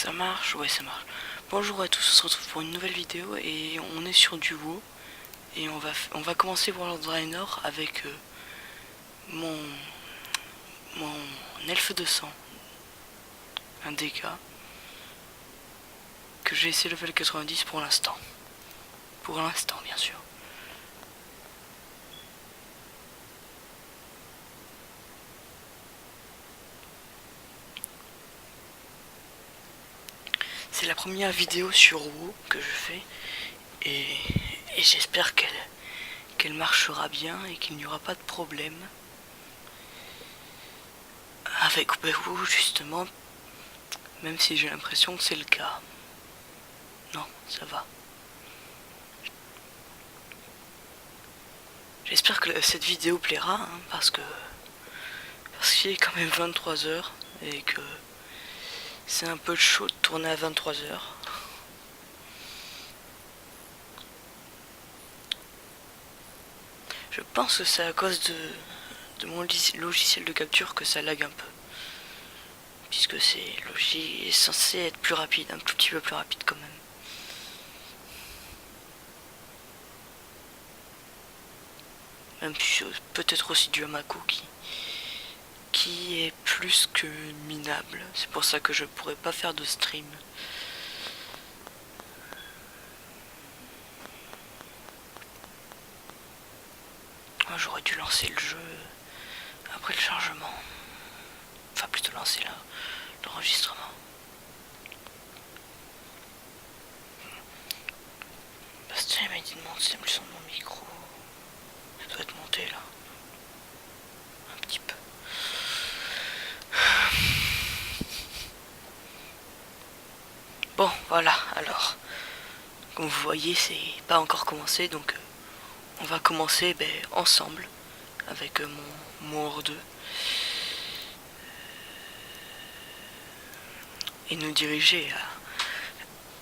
Ça marche? Ouais, ça marche. Bonjour à tous, on se retrouve pour une nouvelle vidéo et on est sur du WoW. Et on va commencer World of Draenor avec mon elfe de sang. Un dégât que j'ai essayé level 90 pour l'instant. Pour l'instant, bien sûr. C'est la première vidéo sur WoW que je fais et j'espère qu'elle marchera bien et qu'il n'y aura pas de problème avec WoW justement, même si j'ai l'impression que c'est le cas. Non, ça va. J'espère que cette vidéo plaira, hein, parce qu'il est quand même 23h et que c'est un peu chaud de tourner à 23h. Je pense que c'est à cause de mon logiciel de capture que ça lag un peu. Puisque c'est censé être plus rapide, un tout petit peu plus rapide quand même. Même si peut-être aussi dû à ma cookie, qui est plus que minable. C'est pour ça que je pourrais pas faire de stream. Oh, j'aurais dû lancer le jeu après le chargement. Enfin, plutôt lancer l'enregistrement. Bastien m'a dit de monter le son de mon micro. Ça doit être monté là. Un petit peu. Bon, voilà, alors. Comme vous voyez, c'est pas encore commencé, donc on va commencer ensemble avec mon hors-2. Et nous diriger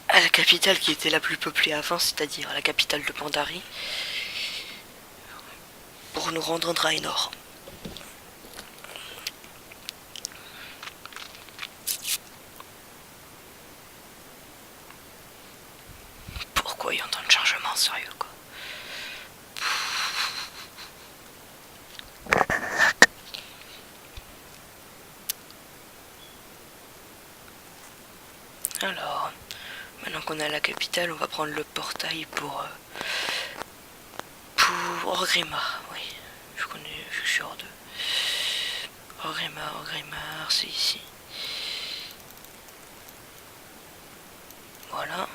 à la capitale qui était la plus peuplée avant, c'est-à-dire à la capitale de Pandarie, pour nous rendre en Draenor. Pourquoi il y a tant de chargements, sérieux quoi? Alors, maintenant qu'on est à la capitale, on va prendre le portail pour Orgrimmar. Oui, vu que je suis hors de Orgrimmar, c'est ici. Voilà.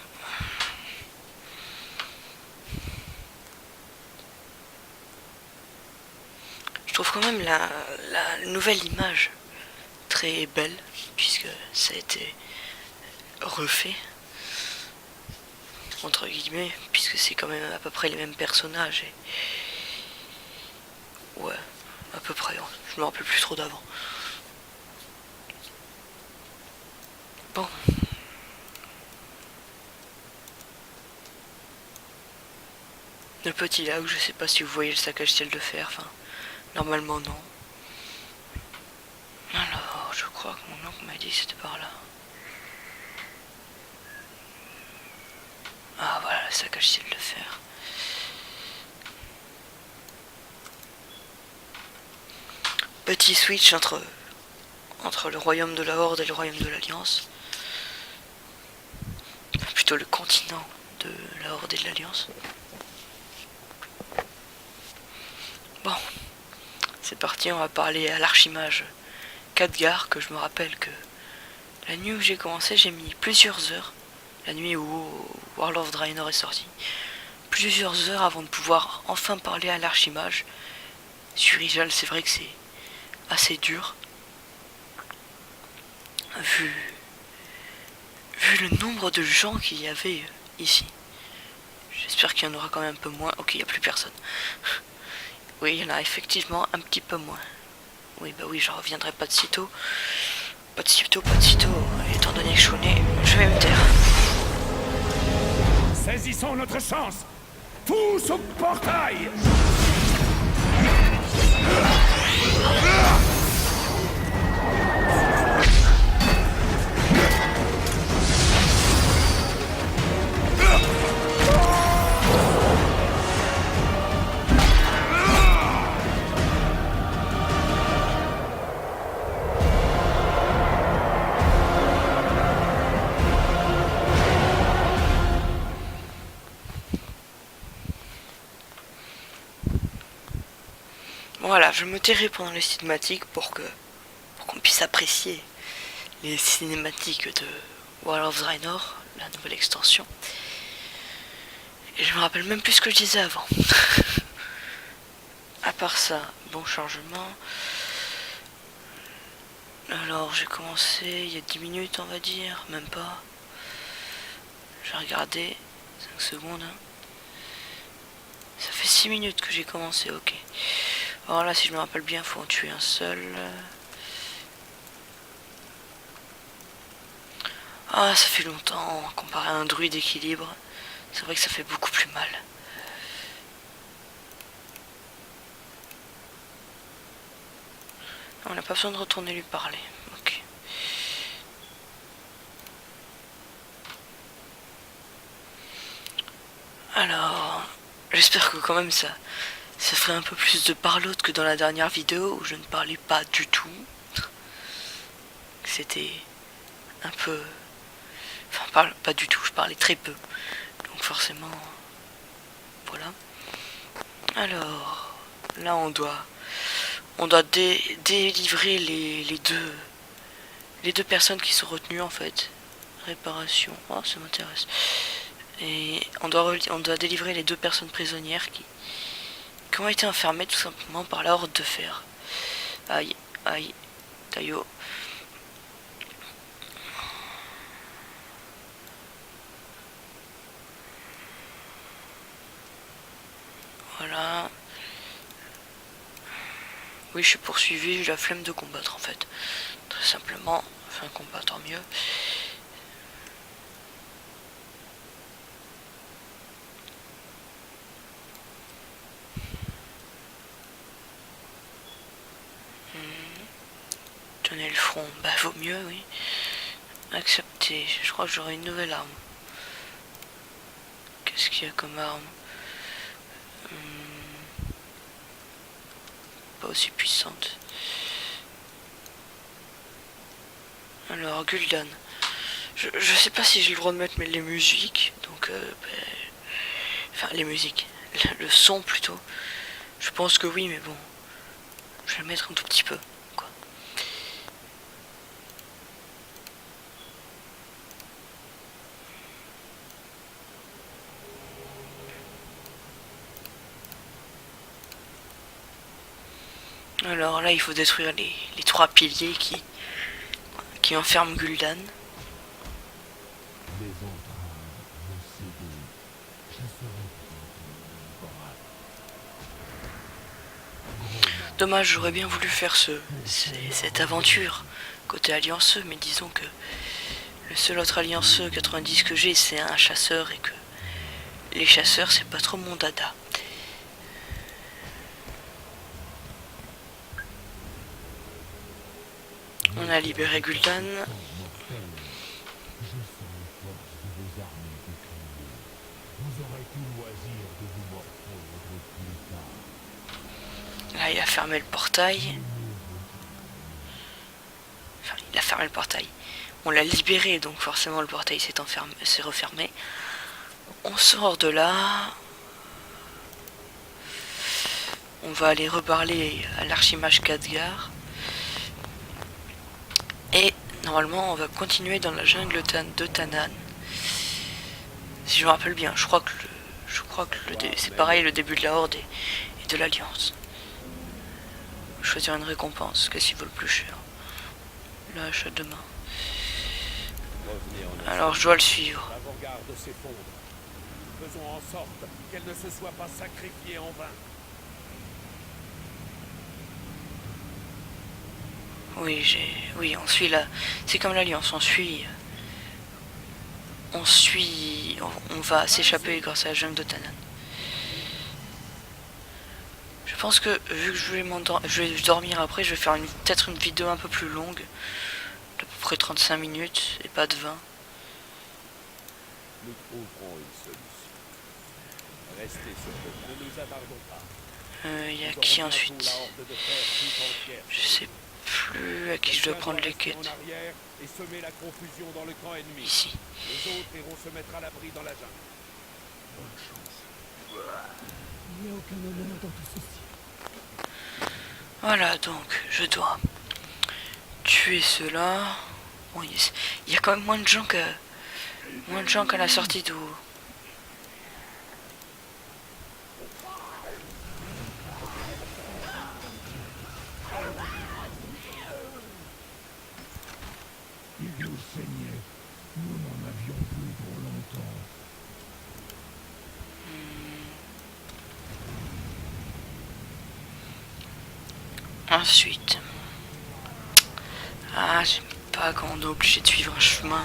Je trouve quand même la nouvelle image très belle, puisque ça a été refait, entre guillemets, puisque c'est quand même à peu près les mêmes personnages. Ouais, à peu près, je me rappelle plus trop d'avant. Bon. Le petit lac, je sais pas si vous voyez le saccage ciel de fer, enfin, normalement non. Alors, je crois que mon oncle m'a dit que c'était par là. Ah voilà, le saccage ciel de fer. Petit switch entre le royaume de la Horde et le royaume de l'Alliance. Plutôt le continent de la Horde et de l'Alliance. Bon, c'est parti, on va parler à l'archimage Khadgar, que je me rappelle que la nuit où j'ai commencé, j'ai mis plusieurs heures, la nuit où World of Draenor est sorti, plusieurs heures avant de pouvoir enfin parler à l'archimage. Sur Ijal, c'est vrai que c'est assez dur, vu le nombre de gens qu'il y avait ici. J'espère qu'il y en aura quand même un peu moins. Ok, il n'y a plus personne. Oui, il y en a effectivement un petit peu moins. Oui, bah oui, j'en reviendrai pas de sitôt. Pas de sitôt. Étant donné que je connais, je vais me taire. Saisissons notre chance. Tous au portail. Voilà, je me tairai pendant les cinématiques pour qu'on puisse apprécier les cinématiques de World of Draenor, la nouvelle extension. Et je me rappelle même plus ce que je disais avant. À part ça, bon chargement. Alors j'ai commencé il y a 10 minutes on va dire, même pas. J'ai regardé, 5 secondes. Ça fait 6 minutes que j'ai commencé, ok. Alors là si je me rappelle bien, faut en tuer un seul. Ah ça fait longtemps, comparé à un druide équilibre. C'est vrai que ça fait beaucoup plus mal. On n'a pas besoin de retourner lui parler. Ok. Alors, j'espère que quand même ça ferait un peu plus de parlotte que dans la dernière vidéo où je ne parlais pas du tout. C'était un peu... Enfin, pas du tout, je parlais très peu. Donc forcément... Voilà. Alors, là on doit délivrer les deux personnes qui sont retenues en fait. Réparation, oh ça m'intéresse. Et on doit délivrer les 2 personnes prisonnières qui ont été enfermées tout simplement par la horde de fer. Aïe, aïe, Tayo. Voilà. Oui, je suis poursuivi, j'ai la flemme de combattre en fait. Très simplement, enfin un combat tant mieux. Tenez le front, bah vaut mieux, oui. Accepter, je crois que j'aurai une nouvelle arme. Qu'est-ce qu'il y a comme arme? Pas aussi puissante. Alors, Gul'dan. Je sais pas si j'ai le droit de mettre les musiques, donc enfin les musiques, le son plutôt. Je pense que oui, mais bon, je vais le mettre un tout petit peu, quoi. Alors là, il faut détruire les 3 piliers qui enferment Gul'dan. Les entrailles vont céder. Je serai Dommage, j'aurais bien voulu faire cette aventure côté allianceux, mais disons que le seul autre allianceux 90 que j'ai, c'est un chasseur et que les chasseurs, c'est pas trop mon dada. On a libéré Gul'dan. Là, il a fermé le portail. Enfin, il a fermé le portail. On l'a libéré, donc forcément le portail s'est refermé. On sort de là. On va aller reparler à l'archimage Khadgar. Et normalement, on va continuer dans la jungle de Tanaan. Si je me rappelle bien, je crois que c'est pareil le début de la Horde et de l'Alliance. Choisir une récompense, qu'est-ce qui vaut le plus cher? L'achat de main. Alors je dois le suivre. Faisons en sorte qu'elle ne se soit pas sacrifiée en vain. Oui, on suit là. C'est comme l'Alliance, on va s'échapper grâce à la jungle de Tanaan. Je pense que vu que je vais dormir après, je vais faire peut-être une vidéo un peu plus longue, d'à peu près 35 minutes et pas de 20. Nous trouverons une solution. Restez sur le, ne nous attardons pas. Y a qui ensuite? Je sais plus à qui je dois prendre les quêtes. Et semer la confusion dans le camp ennemi. Ici. Les autres iront se mettre à l'abri dans la jungle. Bonne chance. Il n'y a aucun honneur dans tout ceci. Voilà, donc je dois tuer ceux-là. Bon, il y a quand même moins de gens qu'à la sortie d'eau. Igloo saignait. Nous n'en avions plus pour longtemps. Ensuite, j'aime pas quand on est obligé de suivre un chemin.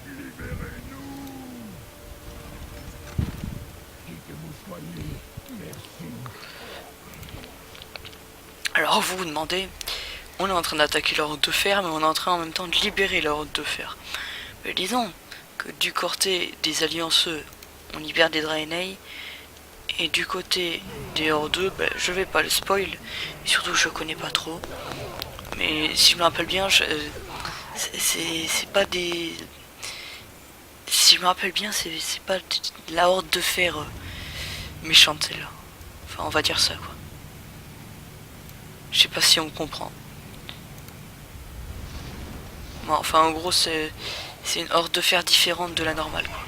Libérez-nous! Qui que vous soyez, merci. Alors vous vous demandez, on est en train d'attaquer leur route de fer, mais on est en train en même temps de libérer leur route de fer. Mais disons que du côté des allianceux, on libère des Draenei, et du côté des Hordeux, je vais pas le spoil, et surtout je connais pas trop. Mais si je me rappelle bien, c'est pas des... Si je me rappelle bien, c'est pas la horde de fer méchante celle-là. Enfin, on va dire ça quoi. Je sais pas si on comprend. Bon, enfin, en gros, c'est une horde de fer différente de la normale quoi.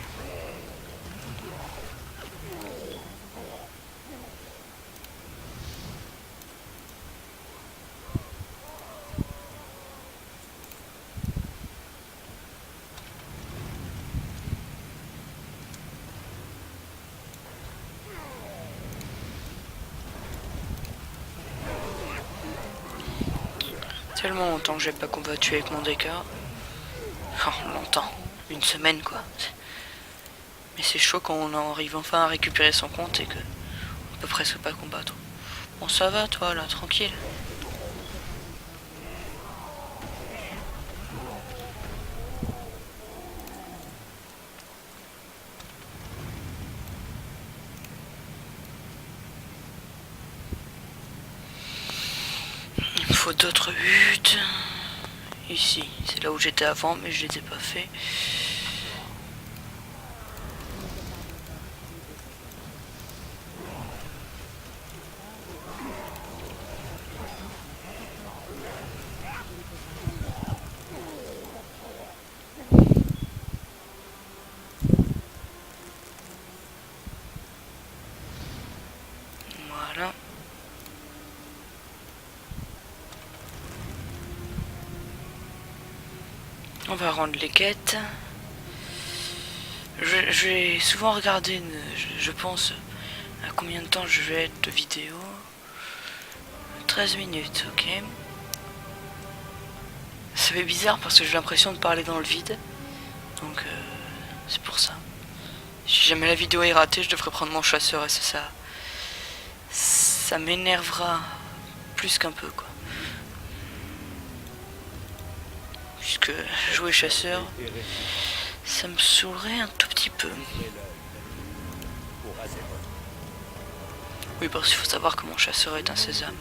Tellement longtemps que j'ai pas combattu avec mon Deka. Oh, longtemps. Une semaine quoi. Mais c'est chaud quand on arrive enfin à récupérer son compte et que on peut presque pas combattre. Bon ça va toi là, tranquille. Il me faut d'autres buts. Ici, c'est là où j'étais avant mais je les ai pas fait. Voilà. On va rendre les quêtes. Je vais souvent regarder, je pense, à combien de temps je vais être de vidéo. 13 minutes, ok. Ça fait bizarre parce que j'ai l'impression de parler dans le vide. Donc c'est pour ça. Si jamais la vidéo est ratée, je devrais prendre mon chasseur et ça m'énervera plus qu'un peu quoi. Puisque jouer chasseur, ça me saoulerait un tout petit peu. Oui, parce qu'il faut savoir que mon chasseur est un sésame.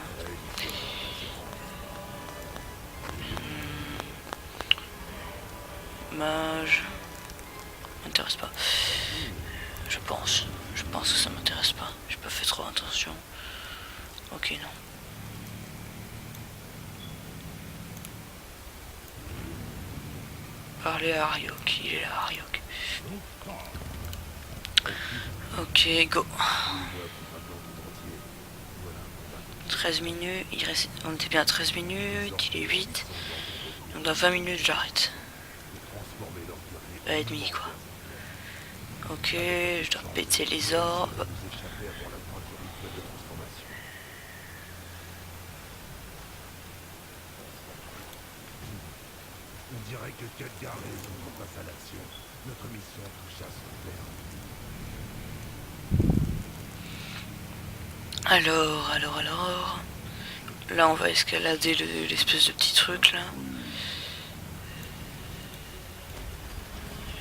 Mage... m'intéresse pas. Je pense que ça m'intéresse pas. J'ai pas fait trop attention. Ok, non. Parler à Ariok, il est là, Ariok. Ok, go. 13 minutes, il reste... on était bien à 13 minutes, il est 8. Donc dans 20 minutes, j'arrête. Et demi, quoi. Ok, je dois péter les orbes. On dirait que Khadgar est face à l'action. Notre mission touche à son terme. Alors. Là, on va escalader l'espèce de petit truc, là.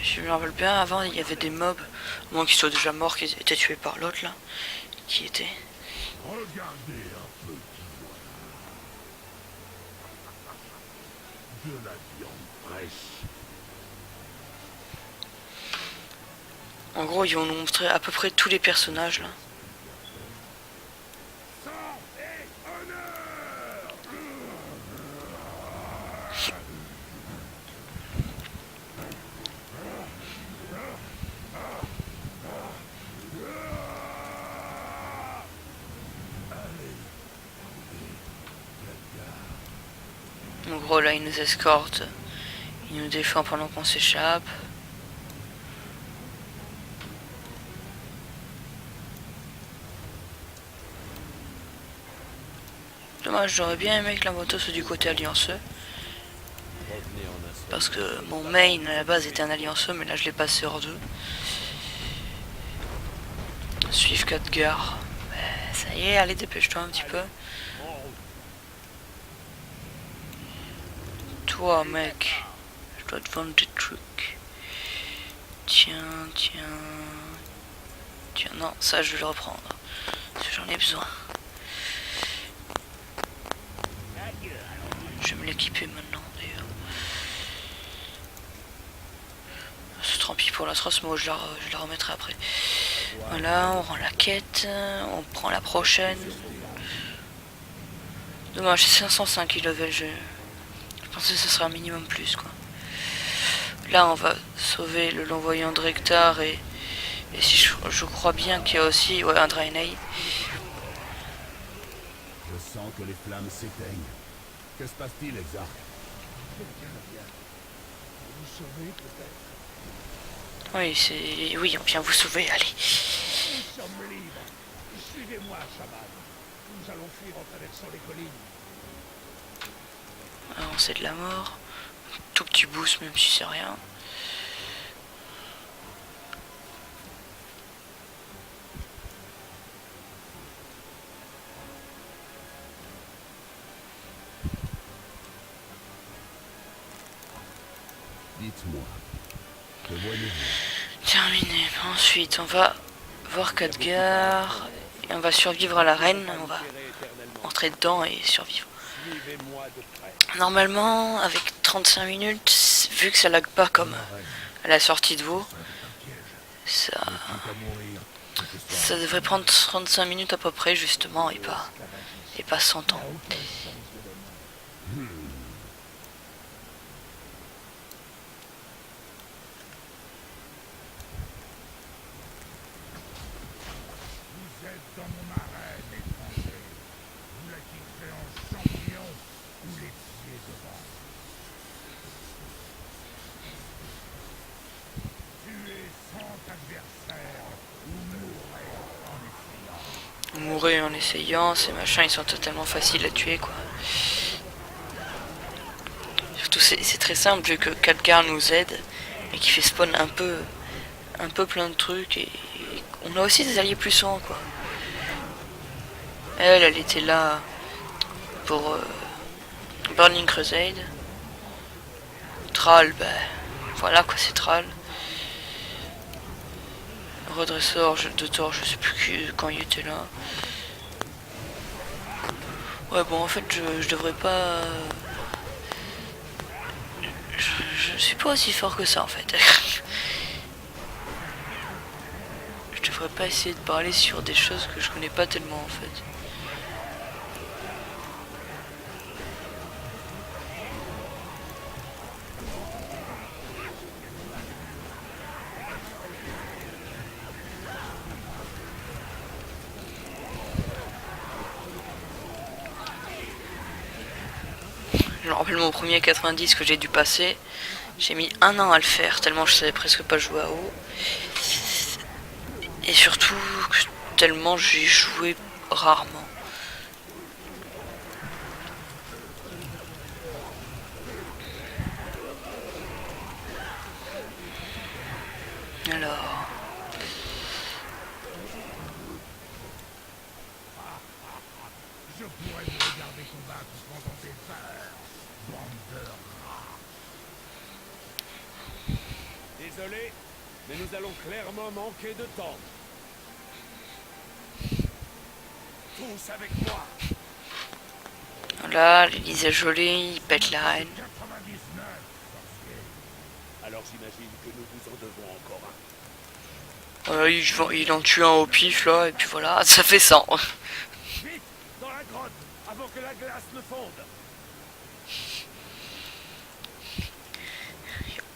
Je me rappelle bien, avant, il y avait des mobs, moins qu'ils soient déjà morts, qu'ils étaient tués par l'autre, là. Qui était... Regardez un peu qui voit. De la viande fraîche. En gros, ils vont nous montrer à peu près tous les personnages là. Sang et honneur. En gros, là, ils nous escortent. Ils nous défendent pendant qu'on s'échappe. Dommage, j'aurais bien aimé que la moto soit du côté allianceux. Revenez en un seul. Parce que mon main à la base était un allianceux, mais là je l'ai passé hors d'eux. Suivre Khadgar. Ça y est, allez, dépêche-toi un petit peu. En route. Toi, mec, je dois te vendre des trucs. Tiens, tiens. Tiens, non, ça je vais le reprendre. Parce que j'en ai besoin. Je vais me l'équiper maintenant, d'ailleurs. C'est tant pis pour la trace, moi je la remettrai après. Voilà, on rend la quête, on prend la prochaine. Dommage, c'est 505 qui level, je pensais que ce serait un minimum plus, quoi. Là, on va sauver le long-voyant de Rektar et si je crois bien qu'il y a aussi un Draenei. Je sens que les flammes s'éteignent. Que se passe-t-il, Exarch? Vous sauvez peut-être? Oui, on vient vous sauver, allez. Nous sommes libres. Suivez-moi, chaman. Nous allons fuir en traversant les collines. Alors, c'est de la mort. Tout petit boost, même si c'est rien. Dites-moi, que voyez-vous? Terminé. Ensuite, on va voir Khadgar. Et on va survivre à l'arène. On va Éternellement. entrer dedans et survivre. Suivez-moi de près. Normalement, avec 35 minutes, vu que ça lag pas comme à la sortie de WoW, ça, Quitte à mourir, que ce soit ça devrait prendre 35 minutes à peu près, justement, et pas 100 ans. Vous êtes dans mon arène, étranger. Vous la quitterez en champion ou les pieds devant. Tuez 100 adversaires ou mourrez en essayant. Mourir en essayant, ces machins ils sont totalement faciles à tuer, quoi. Surtout c'est très simple vu que Khadgar nous aide et qui fait spawn un peu plein de trucs et on a aussi des alliés puissants, quoi. Elle était là pour Burning Crusade. Thrall, ben voilà quoi, c'est Thrall. Redresseur de Thor, je sais plus quand il était là. Ouais, bon, en fait, je devrais pas. Je suis pas aussi fort que ça, en fait. Je devrais pas essayer de parler sur des choses que je connais pas tellement, en fait. Je me rappelle mon premier 90 que j'ai dû passer. J'ai mis 1 an à le faire, tellement je savais presque pas jouer à WoW. Et surtout, tellement j'ai joué rarement. Alors... Je pourrais vous regarder combattre pendant des heures, bande de rats. Désolé, mais nous allons clairement manquer de temps. Tous avec moi. Là, l'Élysée Jolie, il pète l'arène. 98 Alors j'imagine que nous vous en devons encore un. Il en tue un au pif là, et puis voilà, ça fait 100. Vite, dans la grotte, avant que la glace ne fonde.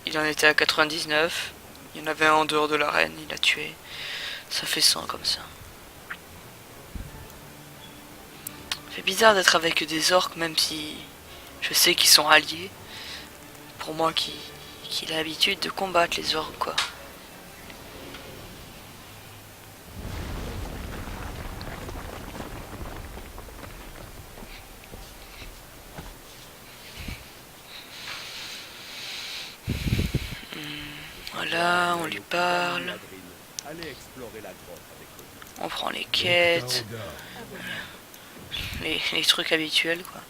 Il en était à 99. Il y en avait un en dehors de l'arène, il a tué. Ça fait 100 comme ça. C'est bizarre d'être avec des orques, même si je sais qu'ils sont alliés. Pour moi qui a l'habitude de combattre les orques, quoi. Voilà, on lui parle. Ladrine, allez explorer la grotte avec le guide. On prend les quêtes, les trucs habituels, quoi.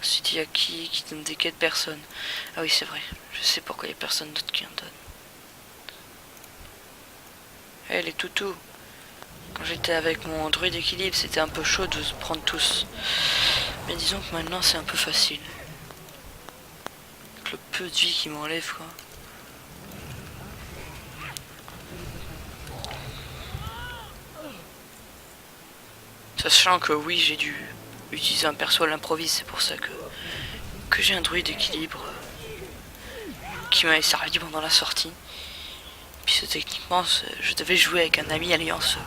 Ensuite, il y a qui donne des quêtes? Personne. Ah oui, c'est vrai. Je sais pourquoi il n'y a personne d'autre qui en donne. Eh, les toutous. Quand j'étais avec mon druide équilibre, c'était un peu chaud de se prendre tous. Mais disons que maintenant, c'est un peu facile. Avec le peu de vie qui m'enlève, quoi. Sachant que oui, j'ai dû utiliser un perso à l'improviste, c'est pour ça que j'ai un druide d'équilibre qui m'avait servi pendant la sortie. Puis techniquement, je devais jouer avec un ami alliance.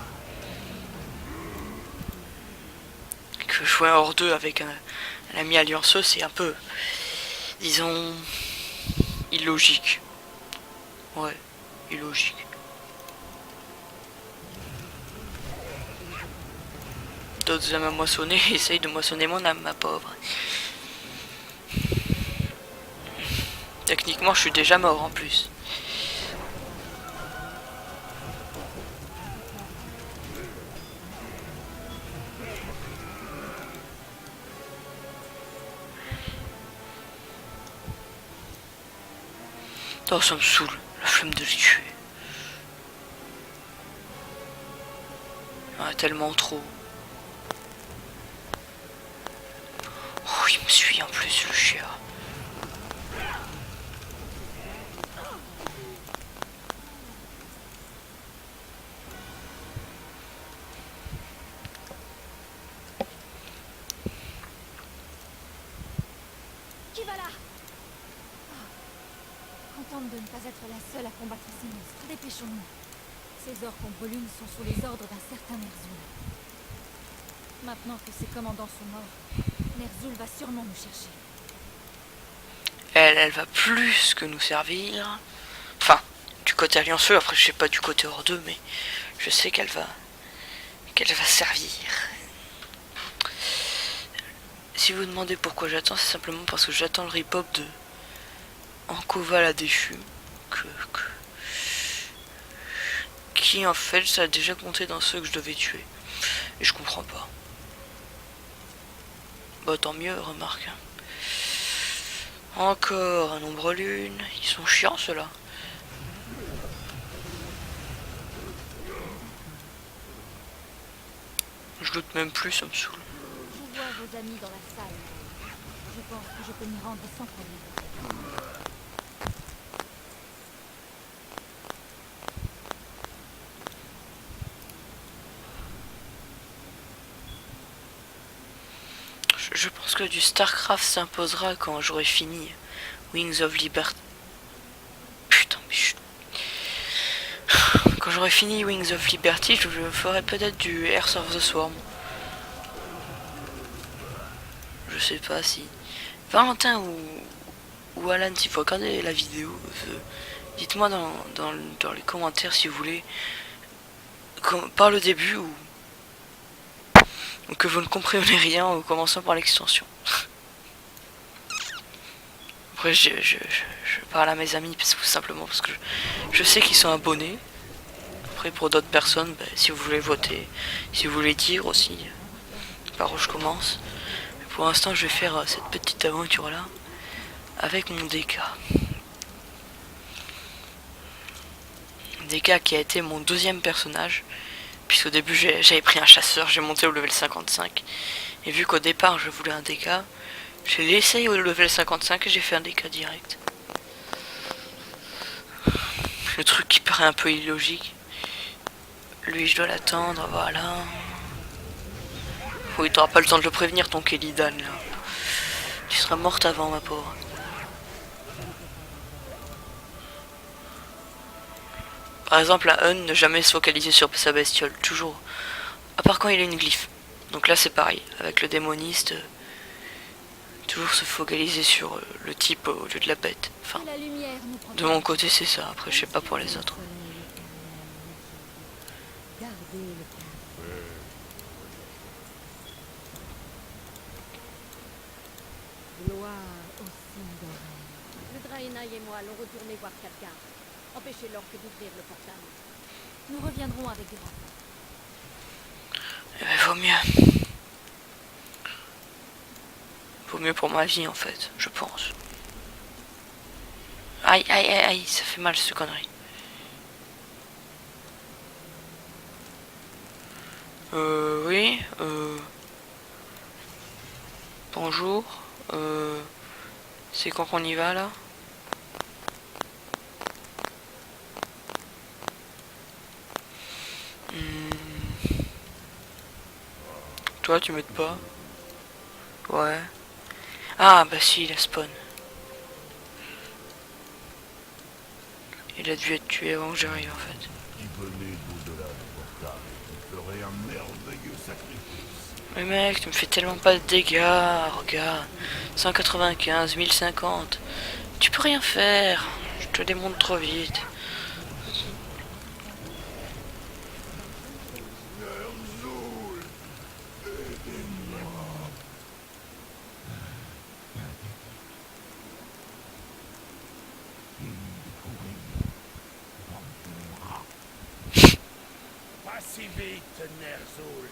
Que jouer hors 2 avec un ami allianceux, c'est un peu, disons, illogique. Ouais, illogique. D'autres aiment à moissonner, essayent de moissonner mon âme, ma pauvre. Techniquement, je suis déjà mort en plus. Oh, ça me saoule, la flemme de les tuer. Ah, tellement trop. Oh, il me suit en plus, le chien. Qui va là? Contente de ne pas être la seule à combattre ces monstres. Dépêchons-nous. Ces orques en volume sont sous les ordres d'un certain Ner'zhul. Maintenant que ses commandants sont morts, Ner'zhul va sûrement nous chercher. Elle va plus que nous servir. Enfin, du côté allianceux, après je sais pas du côté hors 2, mais je sais qu'elle va servir. Si vous demandez pourquoi j'attends, c'est simplement parce que j'attends le rip-hop de Ankova la déchue. Qui en fait, ça a déjà compté dans ceux que je devais tuer. Et je comprends pas. Bah tant mieux, remarque. Encore un ombre lune. Ils sont chiants ceux-là. Je doute même plus, ça me saoule. Je vois vos amis dans la salle. Je pense que je peux m'y rendre sans problème. Je pense que du StarCraft s'imposera quand j'aurai fini Wings of Liberty. Putain, mais quand j'aurai fini Wings of Liberty, je ferai peut-être du Hearth of the Swarm. Je sais pas si... Valentin ou Alan, si vous regardez la vidéo, dites-moi dans les commentaires si vous voulez, par le début ou que vous ne comprenez rien en commençant par l'extension. Après je parle à mes amis tout simplement parce que je sais qu'ils sont abonnés. Après pour d'autres personnes, ben, si vous voulez voter, si vous voulez dire aussi par où je commence. Mais pour l'instant je vais faire cette petite aventure là avec mon DK. DK qui a été mon deuxième personnage. Puisqu'au début j'avais pris un chasseur, j'ai monté au level 55. Et vu qu'au départ je voulais un DK, j'ai laissé au level 55 et j'ai fait un DK direct. Le truc qui paraît un peu illogique. Lui, je dois l'attendre, voilà. Oui, t'auras pas le temps de le prévenir, ton Kélidan, là. Tu seras morte avant, ma pauvre. Par exemple, la Hun, ne jamais se focaliser sur sa bestiole, toujours. À part quand il a une glyphe. Donc là, c'est pareil. Avec le démoniste, toujours se focaliser sur le type au lieu de la bête. Enfin, Que la lumière nous de protège. mon côté, c'est ça. Après, je sais pas pour les autres. Gardez le calme. Gloire au Sindorel. Le Draenei et moi allons retourner voir Khadgar. Empêchez l'orque d'ouvrir le portail. Nous reviendrons avec des renforts. Eh ben, vaut mieux. Vaut mieux pour ma vie, en fait, je pense. Aïe, aïe, aïe, aïe, ça fait mal, cette connerie. Oui, bonjour, c'est quand qu'on y va, là? Toi, tu m'aides pas? Ouais. Ah, bah si, il a spawn. Il a dû être tué avant que j'arrive, en fait. Qui venait d'au-delà du portail, qui ferait un merveilleux sacrifice. Mais mec, tu me fais tellement pas de dégâts, regarde. 195, 1050. Tu peux rien faire. Je te démonte trop vite. Ner'zhul, aidez-moi. Pas si vite, Ner'zhul.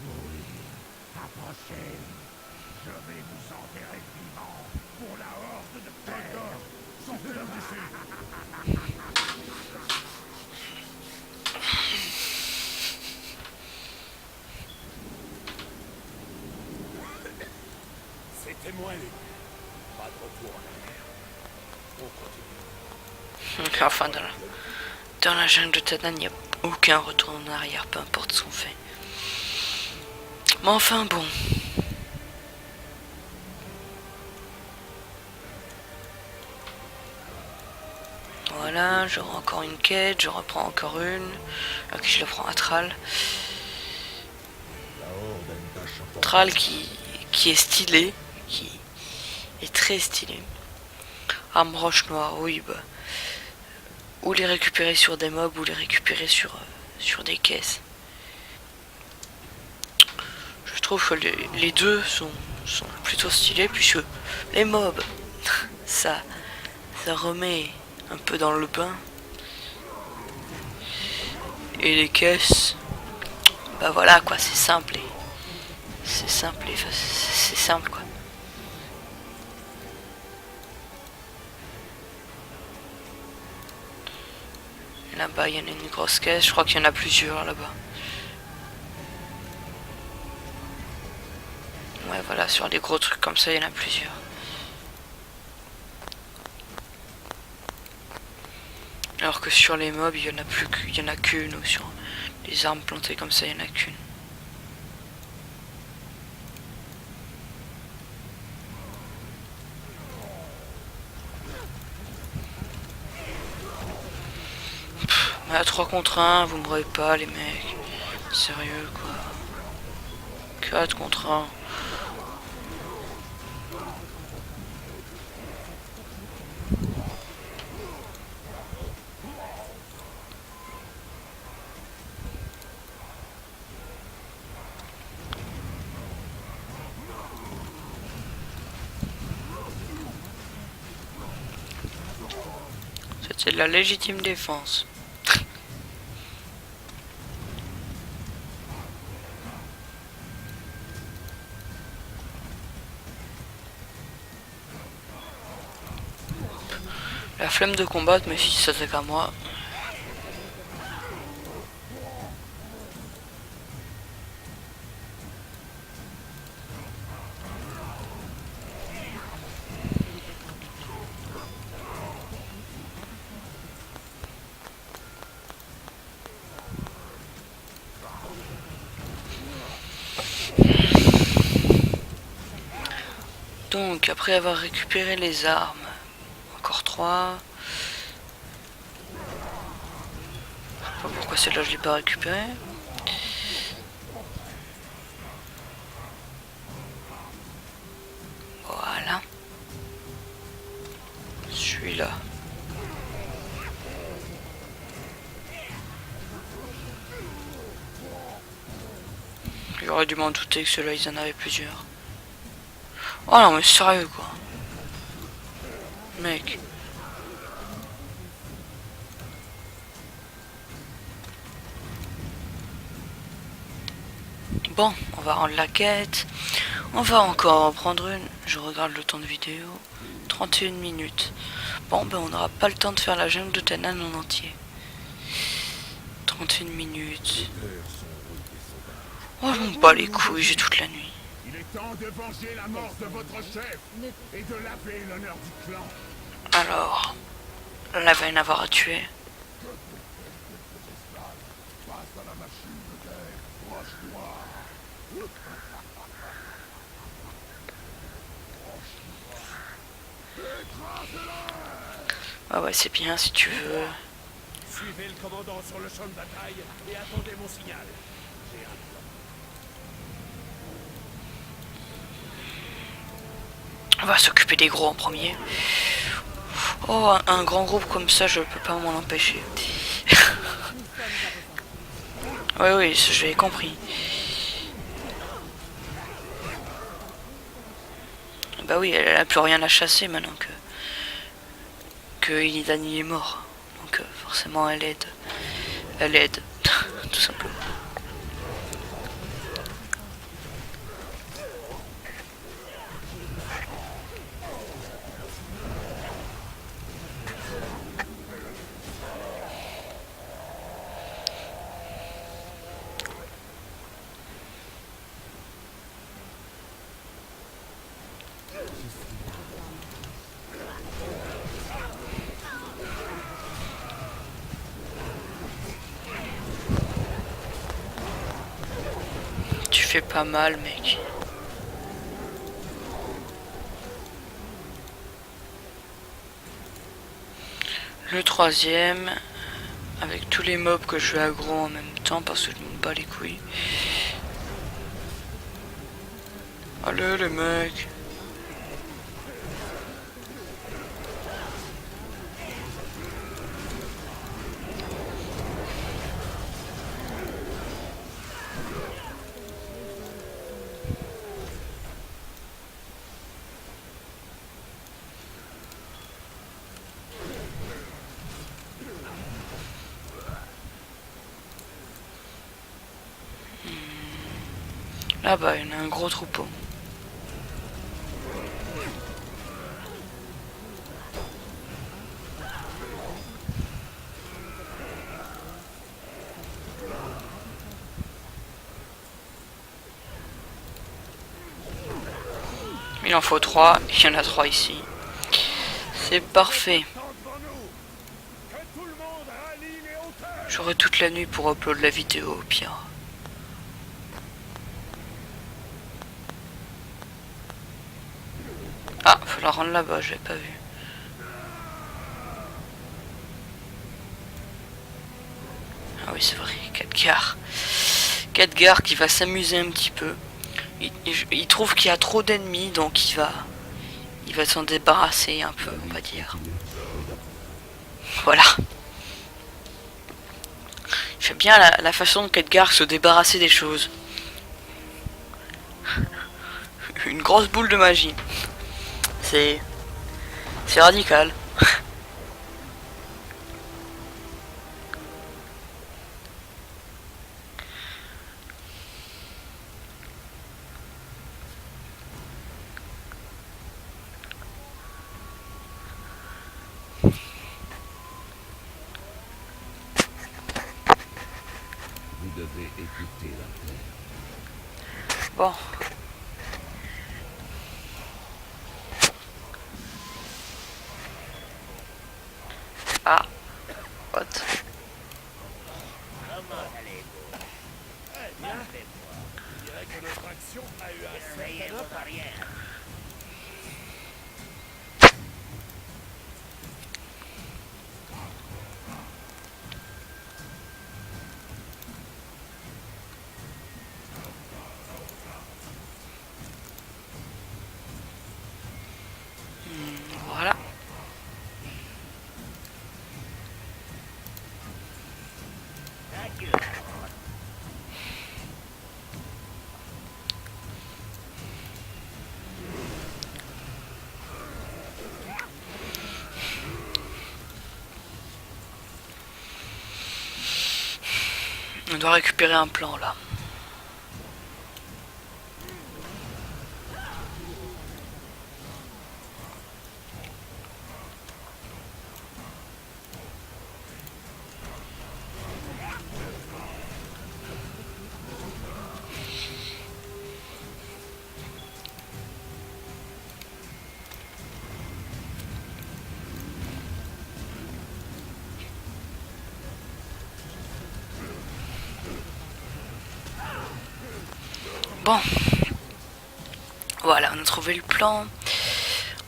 Oui, approchez. Je vais vous enterrer vivant pour la horde de terre. Sortez-la d'ici. C'était moins lui. Pas de retour en arrière. On continue. Enfin, dans la jungle de Tanan, il n'y a aucun retour en arrière, peu importe ce qu'on fait. Mais enfin, bon. Voilà, j'aurai encore une quête, je reprends encore une. Ok, je la prends à Thrall. La horde a une tâche importante. Thrall qui est stylé, qui est très stylé. Arme roche noire, oui, bah. Ou les récupérer sur des mobs, ou les récupérer sur des caisses. Je trouve que les deux sont plutôt stylés, puisque les mobs, ça remet un peu dans le bain. Et les caisses, bah voilà quoi, c'est simple. C'est simple, c'est simple quoi. Là-bas, il y en a une grosse caisse, je crois qu'il y en a plusieurs là-bas. Ouais, voilà, sur les gros trucs comme ça, il y en a plusieurs. Alors que sur les mobs, il y en a plus qu'il y en a qu'une, ou sur les armes plantées comme ça, il y en a qu'une. Mais à 3 contre 1, vous me voyez pas les mecs. Sérieux quoi. 4 contre 1. C'était de la légitime défense. La flemme de combattre, mais si ça s'attaque à moi. Donc après avoir récupéré les armes, encore 3. Je sais pas pourquoi celle-là je l'ai pas récupérée. Voilà. Celui-là. J'aurais dû m'en douter que ceux-là ils en avaient plusieurs. Oh non mais sérieux quoi. Mec. Bon, on va rendre la quête. On va encore en prendre une. Je regarde le temps de vidéo. 31 minutes. Bon, ben on n'aura pas le temps de faire la jungle de Tanan en entier. 31 minutes. Oh, je m'en bats les couilles, j'ai toute la nuit. Il est temps de venger la mort de votre chef et de laver l'honneur du clan. Alors, là, il va y en avoir à tuer. Passe à la machine de guerre, proche-toi. Ah ouais, c'est bien si tu veux. Suivez le commandant sur le champ de bataille et attendez mon signal. J'ai un plan. On va s'occuper des gros en premier. Oh, un grand groupe comme ça, je peux pas m'en empêcher. Oui, oui, j'ai compris. Bah oui, elle a plus rien à chasser maintenant que Illidan est mort. Donc forcément elle aide. Elle aide, tout simplement. Tu fais pas mal, mec. Le troisième, avec tous les mobs que je vais aggro en même temps parce que je me bats les couilles. Allez les mecs. Là-bas, il y en a un gros troupeau. Il en faut 3, il y en a 3 ici. C'est parfait. J'aurai toute la nuit pour upload la vidéo au pire. Ah, faut la rendre là-bas, je l'ai pas vu. Ah oui, c'est vrai, Khadgar. Khadgar qui va s'amuser un petit peu. Il trouve qu'il y a trop d'ennemis, donc il va s'en débarrasser un peu, on va dire. Voilà. J'aime bien la façon de Khadgar se débarrasser des choses. Une grosse boule de magie. C'est radical. Vous devez écouter la terre. Bon. Ah. What? Comment allez-vous? Eh bien, je dirais que notre action mission a eu un certain impact. Voilà. On doit récupérer un plan là. Bon, voilà, on a trouvé le plan.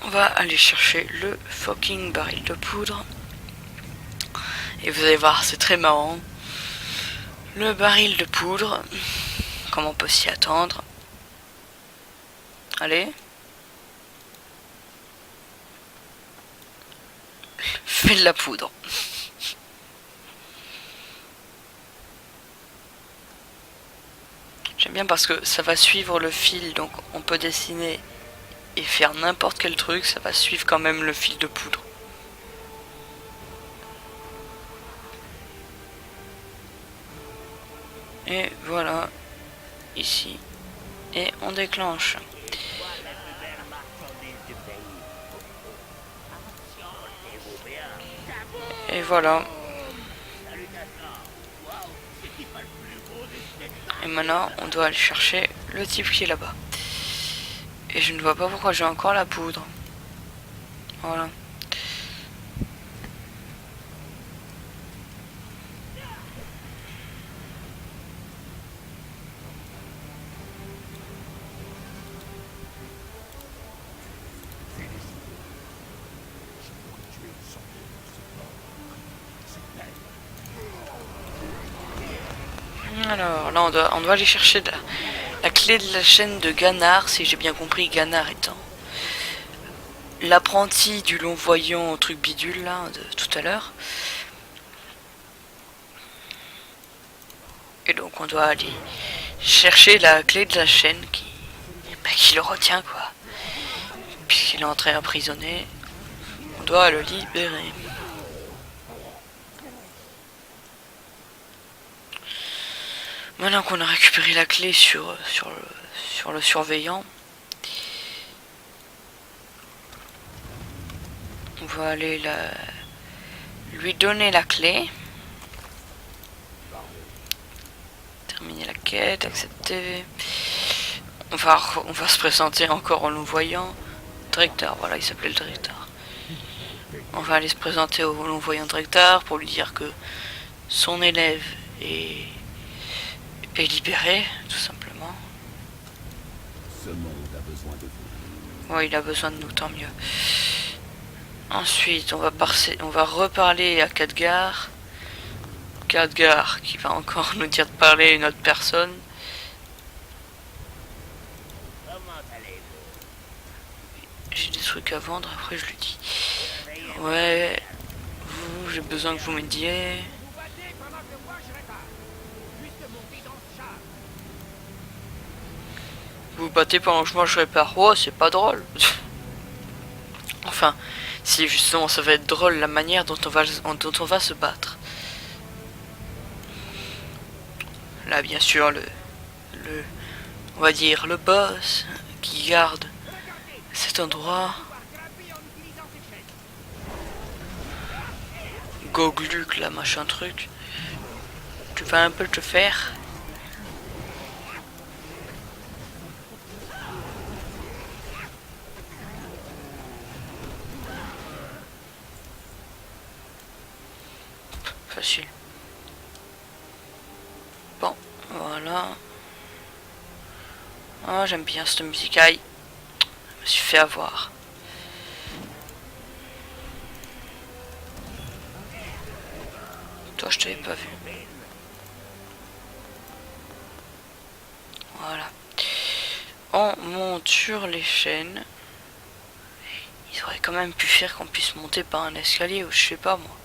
On va aller chercher le fucking baril de poudre. Et vous allez voir, c'est très marrant. Le baril de poudre, comme on peut s'y attendre. Allez. Fais de la poudre. J'aime bien parce que ça va suivre le fil, donc on peut dessiner et faire n'importe quel truc, ça va suivre quand même le fil de poudre. Et voilà, ici. Et on déclenche. Et voilà. Et maintenant, on doit aller chercher le type qui est là-bas. Et je ne vois pas pourquoi j'ai encore la poudre. Voilà. Alors là, on doit aller chercher la clé de la chaîne de Gannar, si j'ai bien compris, Gannar étant l'apprenti du long-voyant truc bidule là, de tout à l'heure. Et donc on doit aller chercher la clé de la chaîne qui le retient quoi. Puisqu'il est entré emprisonné, on doit le libérer. Maintenant qu'on a récupéré la clé sur le surveillant, on va aller lui donner la clé. Terminer la quête, accepter. On va se présenter encore en nous voyant. Directeur, voilà, il s'appelait le directeur. On va aller se présenter au non-voyant directeur pour lui dire que son élève est libéré, tout simplement. Ce monde a besoin de vous. Ouais, il a besoin de nous, tant mieux. Ensuite, on va reparler à Khadgar. Khadgar qui va encore nous dire de parler à une autre personne. J'ai des trucs à vendre, après je lui dis. Ouais, vous, j'ai besoin que vous m'aidiez. Vous battez pendant que moi je répare. Juste monter dans ce char. Vous battez pendant que moi je répare. Oh, c'est pas drôle. Enfin, si justement ça va être drôle la manière dont on va se battre. Là, bien sûr, on va dire le boss qui garde cet endroit. Gogluc, là, machin truc. Tu vas un peu te faire. Facile. Bon, voilà. Oh, j'aime bien cette musique. Aïe. Je me suis fait avoir. Toi, je t'avais pas vu. Voilà. On monte sur les chaînes. Ils auraient quand même pu faire qu'on puisse monter par un escalier ou je sais pas moi.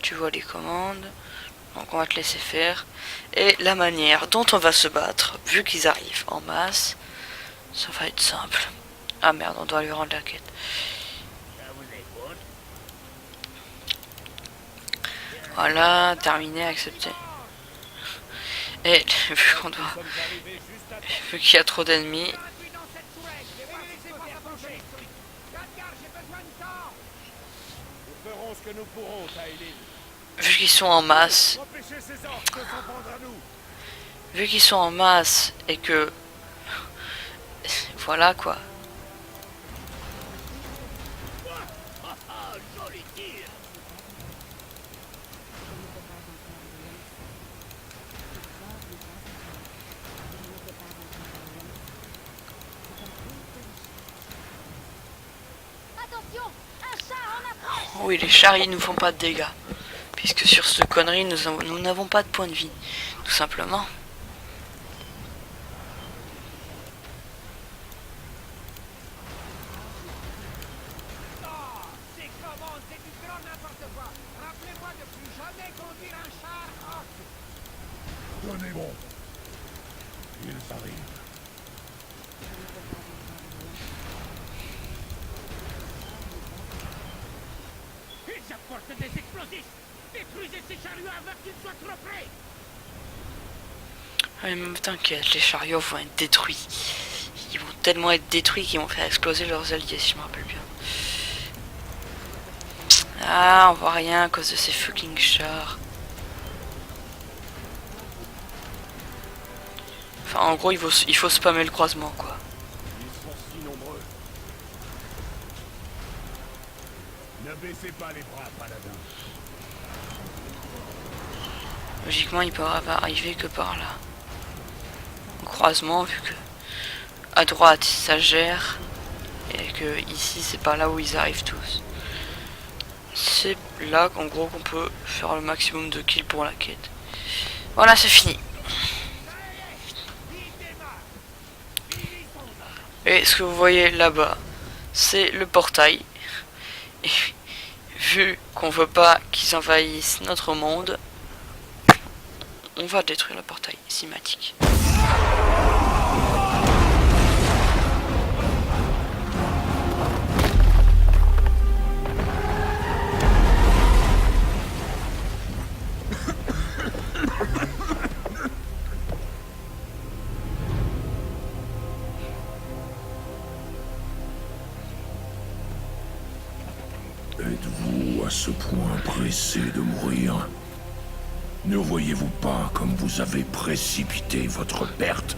Tu vois les commandes. Donc on va te laisser faire. Et la manière dont on va se battre, vu qu'ils arrivent en masse, ça va être simple. Ah merde, on doit lui rendre la quête. Voilà, terminé, accepté. Et vu qu'on doit... Vu qu'il y a trop d'ennemis... Nous ferons ce que nous pourrons, Taïlin. Vu qu'ils sont en masse... Empêchez ces orques de s'en prendre à nous. Vu qu'ils sont en masse et que... Voilà quoi. Attention, un chat en approche. Oui, les chars ils nous font pas de dégâts. Puisque sur ce connerie, nous n'avons pas de points de vie. Tout simplement. Ces commandes, c'est du grand n'importe quoi. Rappelez-moi de plus jamais conduire un char orc. Tenez bon. Ils arrivent. Ils apportent des explosifs. Détruisez ces chariots avant qu'ils soient trop près. Ouais, mais t'inquiète, les chariots vont être détruits. Ils vont tellement être détruits qu'ils vont faire exploser leurs alliés, si je me rappelle bien. Ah, on voit rien à cause de ces fucking chars. Enfin, en gros, il faut spammer le croisement, quoi. Ils sont si nombreux. Ne baissez pas les bras, paladin. Logiquement, ils peuvent arriver que par là. Au croisement, vu que à droite, ça gère. Et que ici, c'est pas là où ils arrivent tous. C'est là qu'en gros qu'on peut faire le maximum de kills pour la quête. Voilà, c'est fini. Et ce que vous voyez là-bas, c'est le portail. Et vu qu'on veut pas qu'ils envahissent notre monde, on va détruire le portail cinématique. Êtes-vous à ce point pressé de mourir? Ne voyez-vous pas comme vous avez précipité votre perte?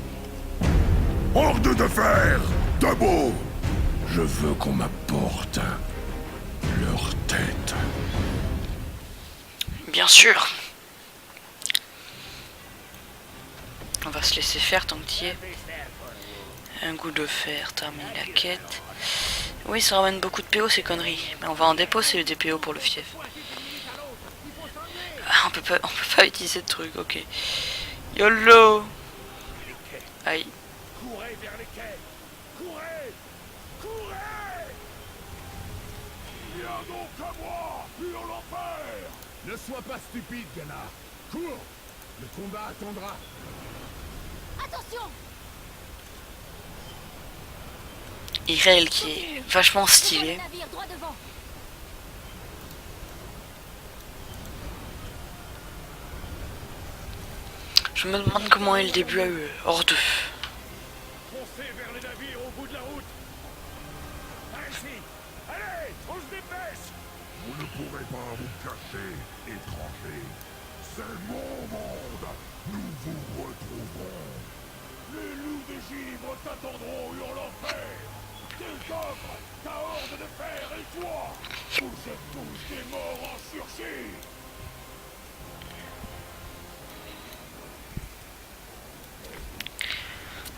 Horde de fer! Debout! Je veux qu'on m'apporte leur tête. Bien sûr. On va se laisser faire tant que t'y es. Un goût de fer, termine la quête. Oui, ça ramène beaucoup de PO ces conneries. Mais on va en déposer des PO pour le fief. Ah, on peut pas utiliser de truc, ok. YOLO. Aïe. Courez vers les quais. Courez. Courez. Viens donc à moi, pur l'enfer! Ne sois pas stupide, Gana. Cours! Le combat attendra. Attention. Irel qui est vachement Je vois stylé. le navire droit devant. Je me demande comment est le début à eux. Hors de. Foncez vers les navires au bout de la route. Par ici. Allez, on se dépêche. Vous ne pourrez pas vous cacher, étranger. C'est mon monde. Nous vous retrouverons. Les loups de givre t'attendront hurlant l'enfer. Tes coffres, ta horde de fer et toi. Vous êtes tous des morts en sursis.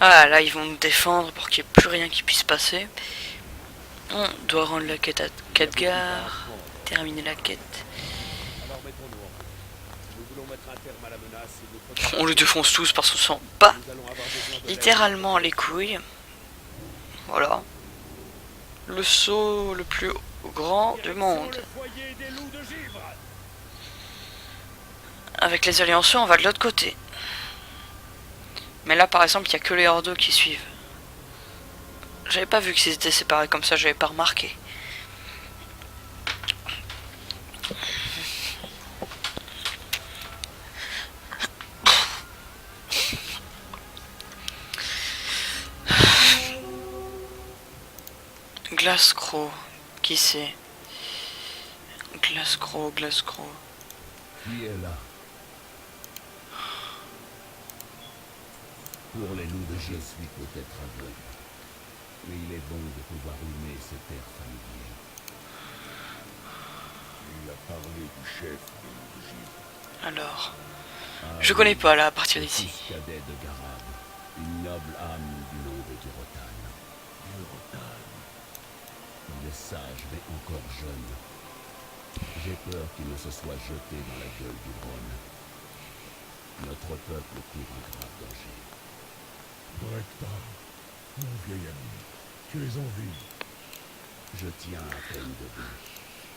Ah là ils vont nous défendre pour qu'il n'y ait plus rien qui puisse passer. On doit rendre la quête à Khadgar, terminer la quête. Alors mettons-nous en route. Si nous voulons mettre un terme à la menace, il nous faut... On les défonce tous parce qu'on s'en bat Nous allons avoir besoin de littéralement les couilles. Voilà. Le saut le plus grand du monde. le foyer des loups de givre. Avec les allianceux, on va de l'autre côté. Mais là, par exemple, il n'y a que les Ordos qui suivent. J'avais pas vu qu'ils étaient séparés comme ça, j'avais pas remarqué. Glasscrow, qui c'est? Glasscrow. Qui est là? Pour les loups de je suis peut-être aveugle, mais il est bon de pouvoir aimer ces terres familières. Il a parlé du chef des loups de givre. Alors, je connais pas là à partir d'ici. Fils cadet de Garab, une noble âme du nom de Durotan. Il est sage mais encore jeune. J'ai peur qu'il ne se soit jeté dans la gueule du Rhône. Notre peuple court un grave danger. Brek'tar, mon vieil ami, tu es en vie. Je tiens à peine debout.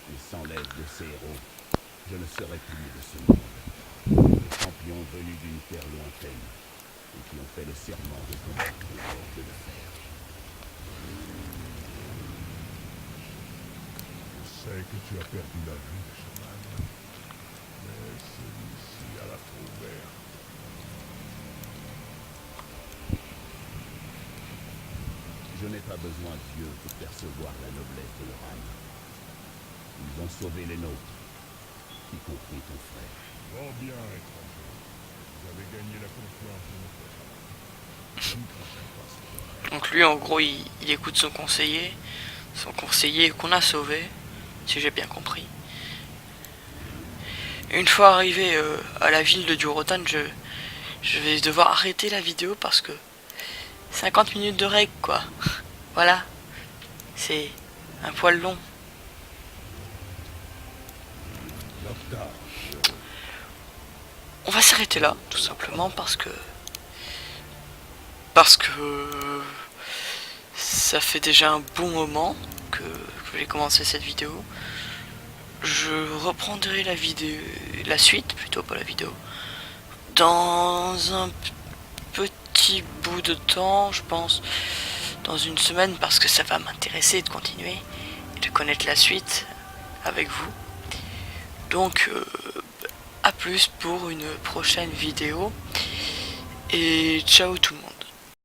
Mais sans l'aide de ces héros, je ne serai plus de ce monde. Des champions venus d'une terre lointaine et qui ont fait le serment de combattre la horde de fer. Je sais que tu as perdu la vue, chaman. Mais celui-ci a la peau verte. Je n'ai pas besoin d'yeux pour percevoir la noblesse de leur âme. Ils ont sauvé les nôtres, y compris ton frère. Fort bien, étranger. Vous avez gagné la confiance de notre peuple. Je ne cracherai pas sur toi. Donc lui, en gros, il écoute son conseiller qu'on a sauvé, si j'ai bien compris. Une fois arrivé à la ville de Durotan, je vais devoir arrêter la vidéo parce que 50 minutes de règle, quoi. Voilà. C'est un poil long. Noctar, On va s'arrêter là, tout simplement parce que ça fait déjà un bon moment que j'ai commencé cette vidéo. Je reprendrai la suite, plutôt pas la vidéo, dans un petit bout de temps, je pense, dans une semaine, parce que ça va m'intéresser de continuer et de connaître la suite avec vous. Donc, à plus pour une prochaine vidéo et ciao tout le monde.